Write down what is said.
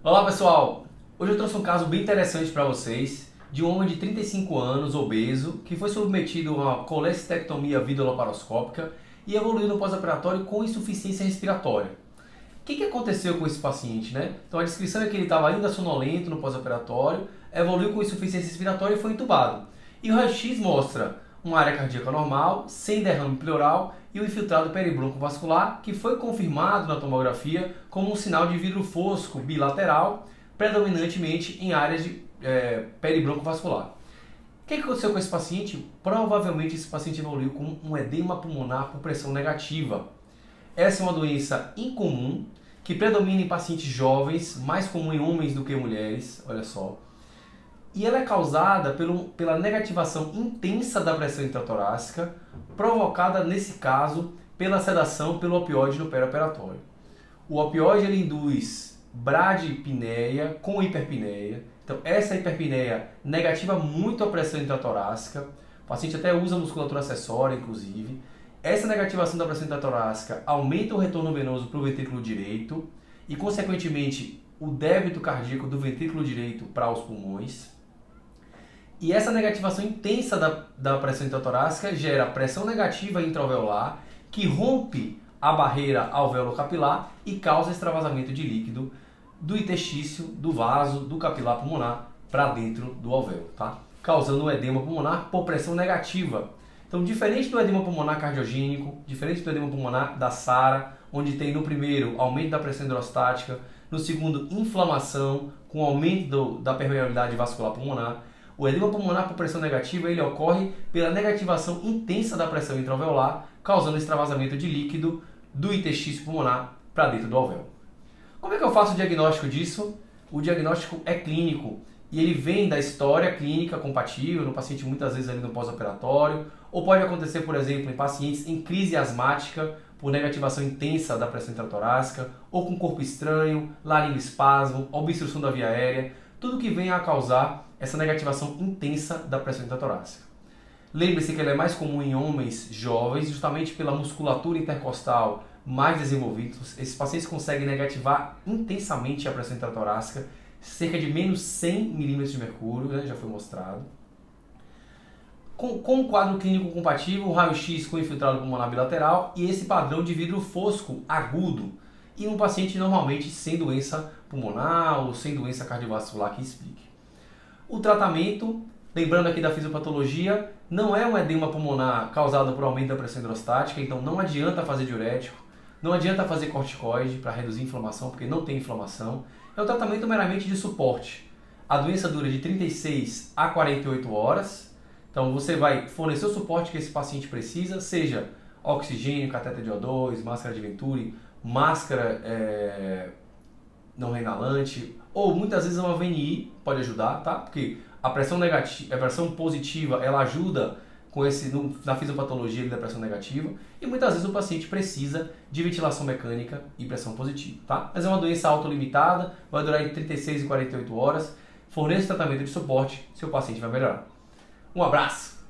Olá pessoal, hoje eu trouxe um caso bem interessante para vocês de um homem de 35 anos, obeso, que foi submetido a uma colestectomia videolaparoscópica e evoluiu no pós-operatório com insuficiência respiratória. O que aconteceu com esse paciente, né? Então a descrição é que ele estava ainda sonolento no pós-operatório, evoluiu com insuficiência respiratória e foi entubado. E o raio-x mostra uma área cardíaca normal, sem derrame pleural e o infiltrado peribroncovascular, que foi confirmado na tomografia como um sinal de vidro fosco bilateral, predominantemente em áreas de peribroncovascular. O que aconteceu com esse paciente? Provavelmente esse paciente evoluiu com um edema pulmonar por pressão negativa. Essa é uma doença incomum, que predomina em pacientes jovens, mais comum em homens do que em mulheres, olha só. E ela é causada pela negativação intensa da pressão intratorácica, provocada, nesse caso, pela sedação pelo opioide no perioperatório. O opioide ele induz bradipneia com hiperpneia. Então, essa hiperpneia negativa muito a pressão intratorácica. O paciente até usa musculatura acessória, inclusive. Essa negativação da pressão intratorácica aumenta o retorno venoso para o ventrículo direito e, consequentemente, o débito cardíaco do ventrículo direito para os pulmões. E essa negativação intensa da pressão intratorácica gera pressão negativa intraalveolar, que rompe a barreira alveolo-capilar e causa extravasamento de líquido do interstício, do vaso, do capilar pulmonar para dentro do alvéolo, tá? Causando um edema pulmonar por pressão negativa. Então, diferente do edema pulmonar cardiogênico, diferente do edema pulmonar da SARA, onde tem no primeiro aumento da pressão hidrostática, no segundo inflamação com aumento da permeabilidade vascular pulmonar, o edema pulmonar por pressão negativa ele ocorre pela negativação intensa da pressão intraalveolar, causando extravasamento de líquido do interstício pulmonar para dentro do alvéolo. Como é que eu faço o diagnóstico disso? O diagnóstico é clínico e ele vem da história clínica compatível no paciente muitas vezes ali no pós-operatório, ou pode acontecer, por exemplo, em pacientes em crise asmática por negativação intensa da pressão intratorácica, ou com corpo estranho, laringoespasmo, obstrução da via aérea, tudo que venha a causar essa negativação intensa da pressão intratorácica. Lembre-se que ela é mais comum em homens jovens, justamente pela musculatura intercostal mais desenvolvida. Esses pacientes conseguem negativar intensamente a pressão intratorácica, cerca de menos 100 milímetros de mercúrio, né, já foi mostrado. Com um quadro clínico compatível, o raio-x com infiltrado pulmonar bilateral e esse padrão de vidro fosco agudo, e um paciente normalmente sem doença pulmonar ou sem doença cardiovascular que explique. O tratamento, lembrando aqui da fisiopatologia, não é um edema pulmonar causado por aumento da pressão hidrostática, então não adianta fazer diurético, não adianta fazer corticoide para reduzir a inflamação, porque não tem inflamação. É um tratamento meramente de suporte. A doença dura de 36 a 48 horas, então você vai fornecer o suporte que esse paciente precisa, seja oxigênio, cateter de O2, máscara de Venturi, máscara não reinalante, ou muitas vezes uma VNI pode ajudar, tá? Porque a pressão negativa, a pressão positiva, ela ajuda com na fisiopatologia da pressão negativa, e muitas vezes o paciente precisa de ventilação mecânica e pressão positiva, tá? Mas é uma doença autolimitada, vai durar entre 36 e 48 horas. Forneça tratamento de suporte, seu paciente vai melhorar. Um abraço!